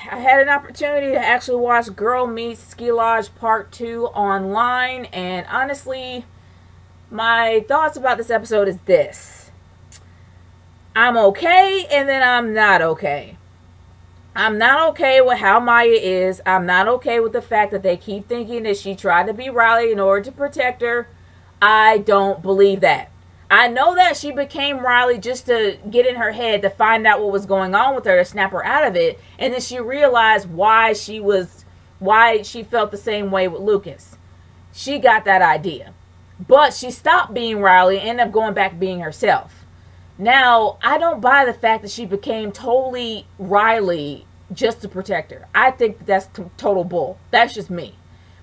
I had an opportunity to actually watch Girl Meets Ski Lodge Part 2 online, and honestly, my thoughts about this episode is this. I'm okay, and then I'm not okay. I'm not okay with how Maya is. I'm not okay with the fact that they keep thinking that she tried to be Riley in order to protect her. I don't believe that. I know that she became Riley just to get in her head to find out what was going on with her to snap her out of it, and then she realized why she felt the same way with Lucas. She got that idea. But she stopped being Riley and ended up going back being herself. Now, I don't buy the fact that she became totally Riley just to protect her. I think that's total bull. That's just me.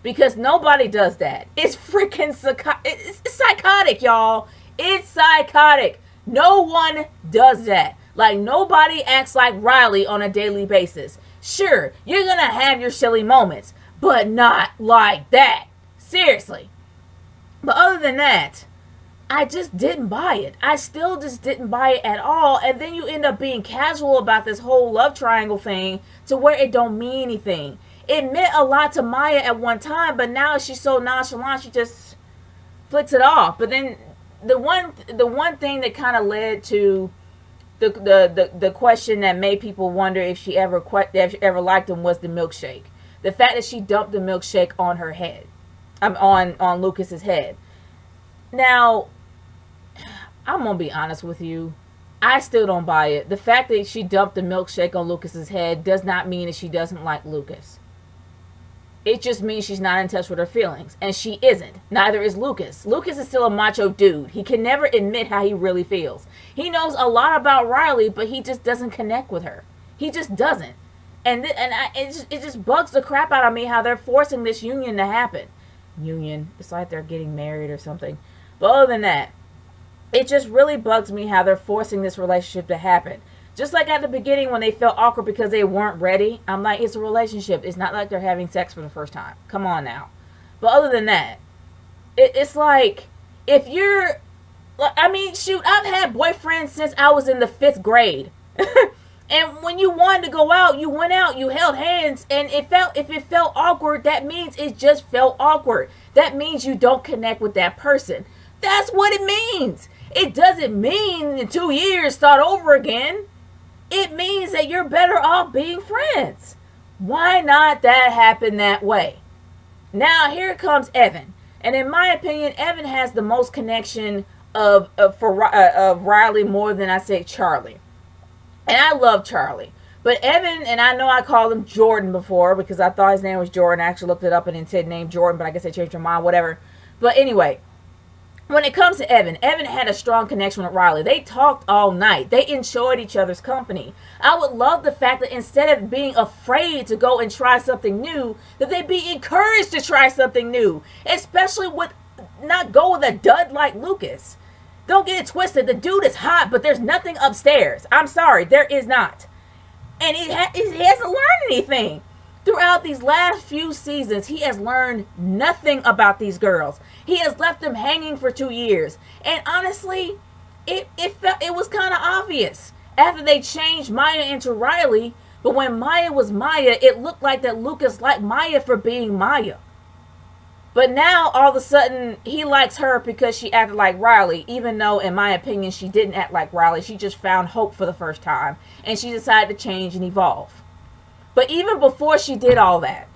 Because nobody does that. It's freaking it's psychotic, y'all. It's psychotic. No one does that. Like, nobody acts like Riley on a daily basis. Sure, you're gonna have your silly moments, but not like that. Seriously. But other than that, I just didn't buy it. I still just didn't buy it at all. And then you end up being casual about this whole love triangle thing to where it don't mean anything. It meant a lot to Maya at one time, but now she's so nonchalant, she just flicks it off. But then the one thing that kind of led to the question that made people wonder if she ever liked him was the milkshake. The fact that she dumped the milkshake on her head, on Lucas's head. Now, I'm gonna be honest with you. I still don't buy it. The fact that she dumped the milkshake on Lucas's head does not mean that she doesn't like Lucas. It just means she's not in touch with her feelings. And she isn't. Neither is Lucas. Lucas is still a macho dude. He can never admit how he really feels. He knows a lot about Riley, but he just doesn't connect with her. He just doesn't. It just bugs the crap out of me how they're forcing this union to happen. Union. It's like they're getting married or something. But other than that, it just really bugs me how they're forcing this relationship to happen. Just like at the beginning when they felt awkward because they weren't ready. I'm like, it's a relationship. It's not like they're having sex for the first time. Come on now. But other than that, it's like, if you're, I mean, shoot, I've had boyfriends since I was in the 5th grade. And when you wanted to go out, you went out, you held hands, and if it felt awkward, that means it just felt awkward. That means you don't connect with that person. That's what it means. It doesn't mean in 2 years start over again. It means that you're better off being friends. Why not that happen that way? Now here comes Evan, and in my opinion, Evan has the most connection of Riley more than I say Charlie. And I love Charlie, but Evan, and I know I called him Jordan before because I thought his name was Jordan. I actually looked it up and it said name Jordan, but I guess I changed my mind. Whatever. But anyway. When it comes to Evan had a strong connection with Riley. They talked all night. They enjoyed each other's company. I would love the fact that instead of being afraid to go and try something new, that they be encouraged to try something new. Especially with not go with a dud like Lucas. Don't get it twisted. The dude is hot, but there's nothing upstairs. I'm sorry, there is not. And he hasn't learned anything. Throughout these last few seasons, he has learned nothing about these girls. He has left them hanging for 2 years. And honestly, it was kind of obvious after they changed Maya into Riley. But when Maya was Maya, it looked like that Lucas liked Maya for being Maya. But now, all of a sudden, he likes her because she acted like Riley. Even though, in my opinion, she didn't act like Riley. She just found hope for the first time. And she decided to change and evolve. But even before she did all that,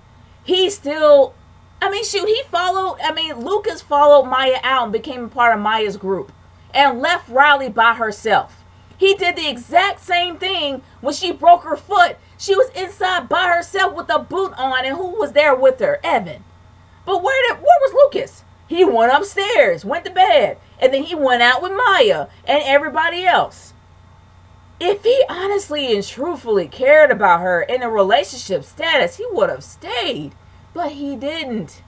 he still, Lucas followed Maya out and became a part of Maya's group and left Riley by herself. He did the exact same thing when she broke her foot. She was inside by herself with a boot on, and who was there with her? Evan. But where was Lucas? He went upstairs, went to bed, and then he went out with Maya and everybody else. If he honestly and truthfully cared about her in a relationship status, he would have stayed. But he didn't.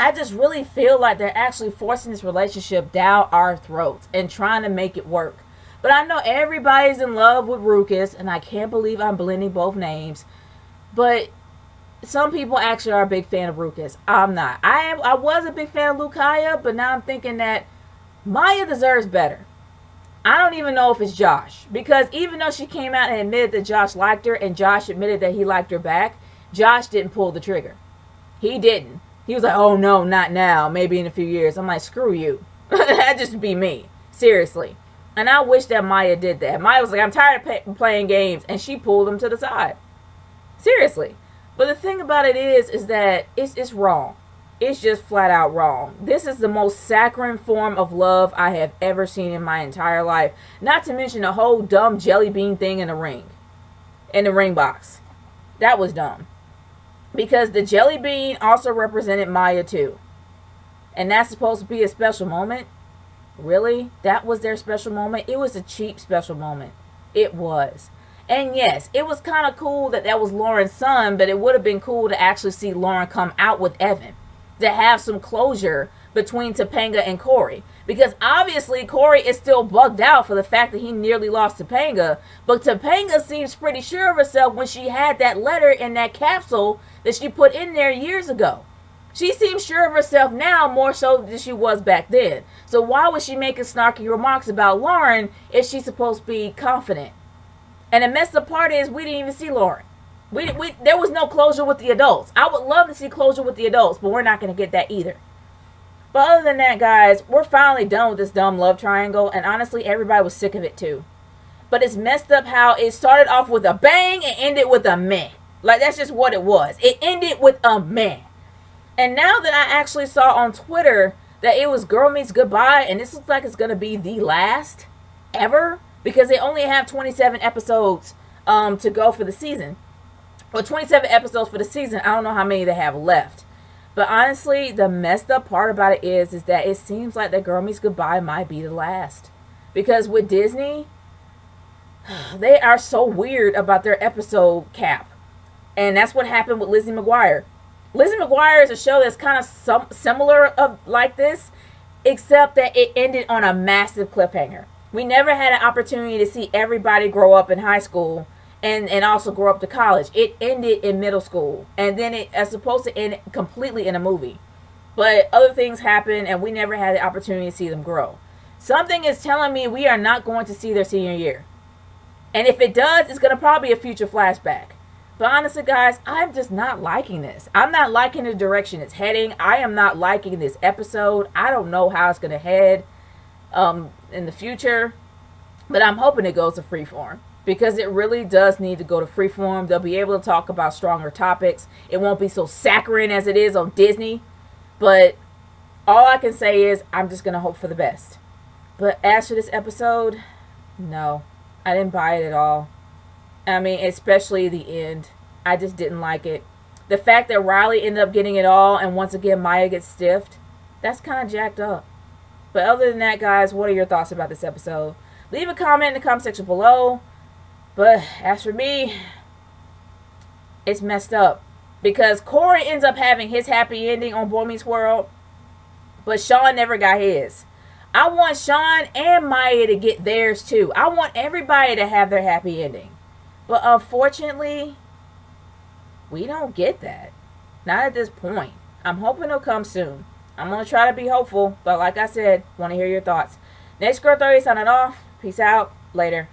I just really feel like they're actually forcing this relationship down our throats and trying to make it work. But I know everybody's in love with Ruckus, and I can't believe I'm blending both names. But some people actually are a big fan of Ruckus. I'm not. I was a big fan of Lukaya, but now I'm thinking that Maya deserves better. I don't even know if it's Josh. Because even though she came out and admitted that Josh liked her and Josh admitted that he liked her back, Josh didn't pull the trigger. He didn't. He was like, oh no, not now. Maybe in a few years. I'm like, screw you. That'd just be me. Seriously. And I wish that Maya did that. Maya was like, I'm tired of playing games. And she pulled him to the side. Seriously. But the thing about it is that it's wrong. It's just flat out wrong. This is the most saccharine form of love I have ever seen in my entire life. Not to mention the whole dumb jelly bean thing in the ring. In the ring box. That was dumb. Because the jelly bean also represented Maya too. And that's supposed to be a special moment? Really? That was their special moment? It was a cheap special moment. It was. And yes, it was kind of cool that was Lauren's son, but it would have been cool to actually see Lauren come out with Evan. To have some closure between Topanga and Corey. Because obviously Corey is still bugged out for the fact that he nearly lost Topanga. But Topanga seems pretty sure of herself when she had that letter in that capsule that she put in there years ago. She seems sure of herself now more so than she was back then. So why would she make snarky remarks about Lauren if she's supposed to be confident? And the messed up part is we didn't even see Lauren. There was no closure with the adults. I would love to see closure with the adults, but we're not going to get that either. But other than that, guys, we're finally done with this dumb love triangle, and honestly, everybody was sick of it too. But it's messed up how it started off with a bang and ended with a meh. Like, that's just what it was. It ended with a meh. And now that I actually saw on Twitter that it was Girl Meets Goodbye, and this looks like it's going to be the last ever, because they only have 27 episodes to go for the season. Or 27 episodes for the season. I don't know how many they have left. But honestly, the messed up part about it is that it seems like that Girl Meets Goodbye might be the last. Because with Disney, they are so weird about their episode cap. And that's what happened with Lizzie McGuire. Lizzie McGuire is a show that's kind of similar like this, except that it ended on a massive cliffhanger. We never had an opportunity to see everybody grow up in high school and also grow up to college. It ended in middle school, and then it is supposed to end completely in a movie. But other things happened, and we never had the opportunity to see them grow. Something is telling me we are not going to see their senior year. And if it does, it's going to probably be a future flashback. But honestly, guys, I'm just not liking this. I'm not liking the direction it's heading. I am not liking this episode. I don't know how it's going to head in the future. But I'm hoping it goes to Freeform. Because it really does need to go to Freeform. They'll be able to talk about stronger topics. It won't be so saccharine as it is on Disney. But all I can say is I'm just going to hope for the best. But as for this episode, no. I didn't buy it at all. I mean, especially the end. I just didn't like it. The fact that Riley ended up getting it all and once again Maya gets stiffed, that's kind of jacked up. But other than that, guys, what are your thoughts about this episode? Leave a comment in the comment section below. But as for me, it's messed up. Because Corey ends up having his happy ending on Boy Meets World. But Sean never got his. I want Sean and Maya to get theirs too. I want everybody to have their happy ending. But unfortunately, we don't get that. Not at this point. I'm hoping it'll come soon. I'm going to try to be hopeful. But like I said, want to hear your thoughts. Next Girl 30 signing off. Peace out. Later.